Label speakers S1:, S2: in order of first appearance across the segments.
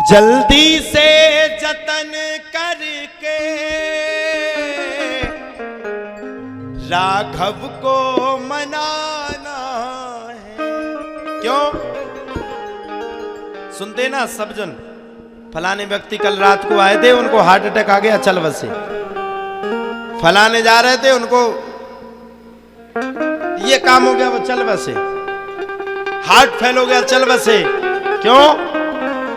S1: जल्दी से जतन करके राघव को मनाना है। क्यों सुनते ना सब जन, फलाने व्यक्ति कल रात को आए थे, उनको हार्ट अटैक आ गया, चल बसे। फलाने जा रहे थे, उनको ये काम हो गया, वो चल बसे। हार्ट फेल हो गया, चल बसे। क्यों?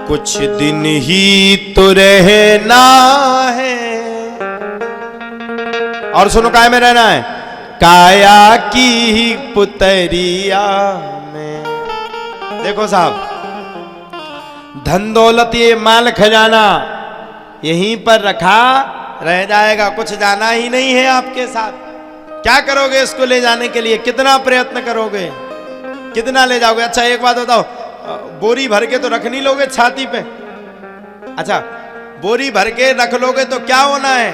S1: कुछ दिन ही तो रहना है। और सुनो, काय में रहना है? काया की पुतरिया में। देखो साहब, धन दौलत ये माल खजाना यहीं पर रखा रह जाएगा, कुछ जाना ही नहीं है आपके साथ। क्या करोगे इसको ले जाने के लिए? कितना प्रयत्न करोगे? कितना ले जाओगे? अच्छा एक बात बताओ, बोरी भर के तो रख नहीं लोगे छाती पे? अच्छा बोरी भर के रख लोगे तो क्या होना है?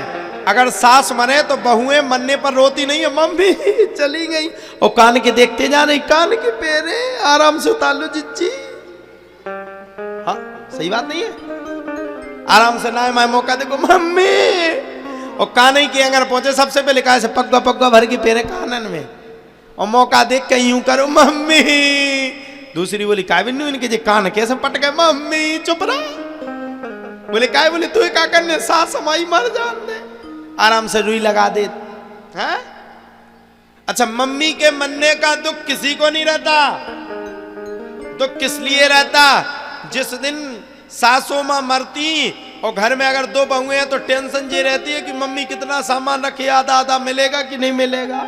S1: अगर सास मरे तो बहुएं मरने पर रोती नहीं है, मम्मी चली गई, और कान के देखते जा रही, कान के पेरे आराम से उतार लो जिज्जी। हाँ सही बात नहीं है? आराम से ना मैं मौका देखो मम्मी, और कान की अगर पहुंचे सबसे पहले कहा से पग्गा पग्गा भर के पेरे कानन में, और मौका देख के यूं करो मम्मी। दूसरी बोली काय बिन्नू इनके जे कान कैसे पट गए, मम्मी चुप रहा। बोले काय? बोले तू क्या करने, सास हमारी मर जान दे। आराम से रुई लगा दे। हैं? अच्छा मम्मी के मरने का दुख किसी को नहीं रहता। दुख किस लिए रहता? जिस दिन सासों मां मरती और घर में अगर दो बहुएं हैं तो टेंशन ये रहती है कि मम्मी कितना सामान रखे, आधा आधा मिलेगा कि नहीं मिलेगा।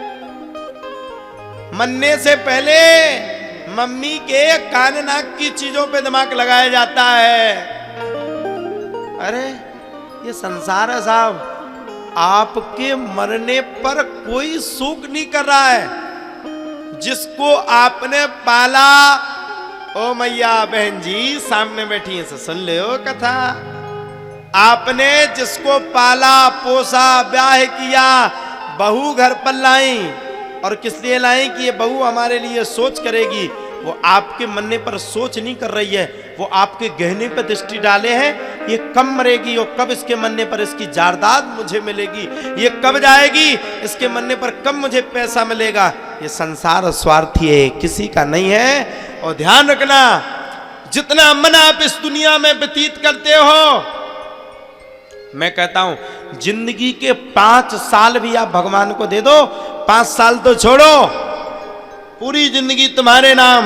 S1: मरने से पहले मम्मी के कान नाक की चीजों पे दिमाग लगाया जाता है। अरे ये संसार है साहब, आपके मरने पर कोई शोक नहीं कर रहा है। जिसको आपने पाला, ओ मैया बहन जी सामने बैठी है, सुन ले ओ कथा। आपने जिसको पाला पोसा ब्याह किया, बहू घर पर लाई, और किस लिए लाई कि ये बहू हमारे लिए सोच करेगी। वो आपके मरने पर सोच नहीं कर रही है, वो आपके गहने पर दृष्टि डाले हैं, ये कब मरेगी और कब इसके मरने पर इसकी जायदाद मुझे मिलेगी, ये कब जाएगी, इसके मरने पर कब मुझे पैसा मिलेगा। ये संसार स्वार्थी है, किसी का नहीं है। और ध्यान रखना, जितना मन आप इस दुनिया में व्यतीत करते हो, मैं कहता हूं जिंदगी के 5 साल भी आप भगवान को दे दो, 5 साल तो छोड़ो, पूरी जिंदगी तुम्हारे नाम।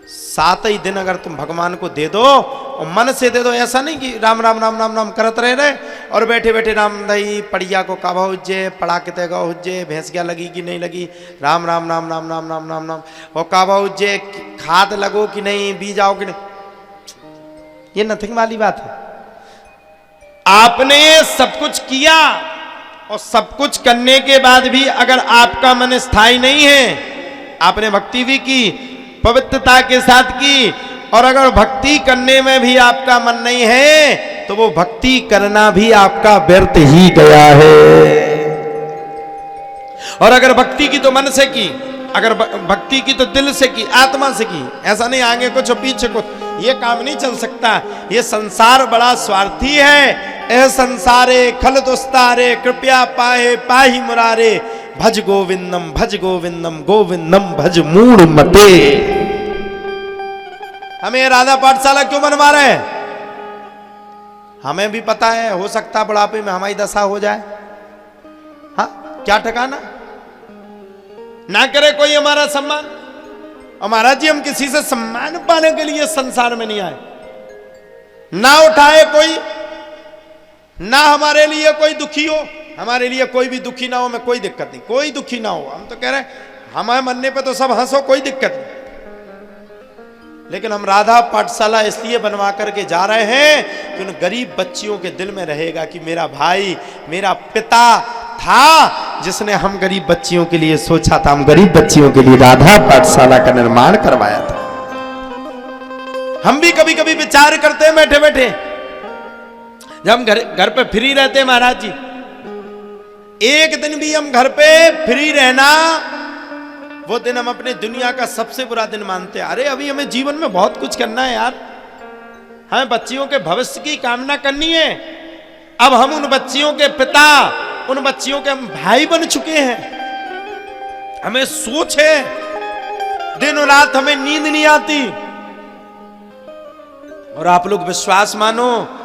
S1: 7 ही दिन अगर तुम भगवान को दे दो और मन से दे दो, ऐसा नहीं कि राम राम राम राम राम करत रहे और बैठे बैठे राम दही पड़िया को काबा उज्जे, पड़ा के तेगा उज्जे, भैंस क्या लगी कि नहीं लगी, राम राम राम राम राम राम राम राम, और काबा उज्जे, खाद लगो कि नहीं, बीज आओ कि नहीं। ये नथिंग वाली बात है। आपने सब कुछ किया और सब कुछ करने के बाद भी अगर आपका मन स्थायी नहीं है, आपने भक्ति भी की, पवित्रता के साथ की, और अगर भक्ति करने में भी आपका मन नहीं है, तो वो भक्ति करना भी आपका व्यर्थ ही गया है। और अगर भक्ति की तो मन से की, अगर भक्ति की तो दिल से की, आत्मा से की, ऐसा नहीं आगे कुछ और पीछे कुछ, ये काम नहीं चल सकता। ये संसार बड़ा स्वार्थी है। ए संसारे खल दुस्तारे, कृपया पाए पाही मुरारे, भज गोविंदम गोविंदम भज मूढ़ मते। हमें राधा पाठशाला क्यों बनवा रहे हैं? हमें भी पता है, हो सकता बुढ़ापे में हमारी दशा हो जाए। हाँ क्या ठिकाना, ना करे कोई हमारा सम्मान। हमारा जी हम किसी से सम्मान पाने के लिए संसार में नहीं आए, ना उठाए कोई, ना हमारे लिए कोई दुखी हो, हमारे लिए कोई भी दुखी ना हो, मैं कोई दिक्कत नहीं, कोई दुखी ना हो। हम तो कह रहे हैं हमारे मरने पे तो सब हंसो, कोई दिक्कत नहीं। लेकिन हम राधा पाठशाला इसलिए बनवा करके जा रहे हैं कि उन गरीब बच्चियों के दिल में रहेगा कि मेरा भाई, मेरा पिता था जिसने हम गरीब बच्चियों के लिए सोचा था, हम गरीब बच्चियों के लिए राधा पाठशाला का निर्माण करवाया था। हम भी कभी कभी विचार करते हैं बैठे बैठे, जब हम घर पे फ्री रहते हैं महाराज जी, एक दिन भी हम घर पे फ्री रहना, वो दिन हम अपने दुनिया का सबसे बुरा दिन मानते हैं। अरे अभी हमें जीवन में बहुत कुछ करना है यार, हमें बच्चियों के भविष्य की कामना करनी है। अब हम उन बच्चियों के पिता, उन बच्चियों के हम भाई बन चुके हैं। हमें सोच है, दिन रात हमें नींद नहीं आती। और आप लोग विश्वास मानो,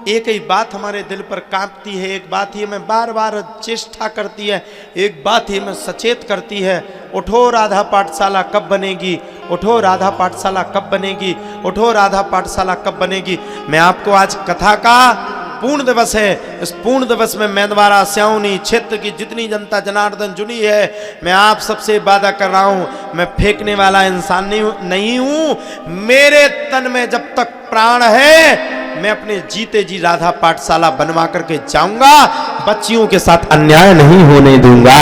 S1: एक ही बात हमारे दिल पर कांपती है, एक बात ही हमें बार बार चेष्टा करती है, एक बात ही हमें सचेत करती है, उठो राधा पाठशाला कब बनेगी, उठो राधा पाठशाला कब बनेगी, उठो राधा पाठशाला कब बनेगी। मैं आपको आज कथा का पूर्ण दिवस है, इस पूर्ण दिवस में मैंदवारा स्याउनी क्षेत्र की जितनी जनता जनार्दन जुड़ी है, मैं आप सबसे वादा कर रहा हूं, मैं फेंकने वाला इंसान नहीं हूं। मेरे तन में जब तक प्राण है, मैं अपने जीते जी राधा पाठशाला बनवा करके जाऊंगा, बच्चियों के साथ अन्याय नहीं होने दूंगा।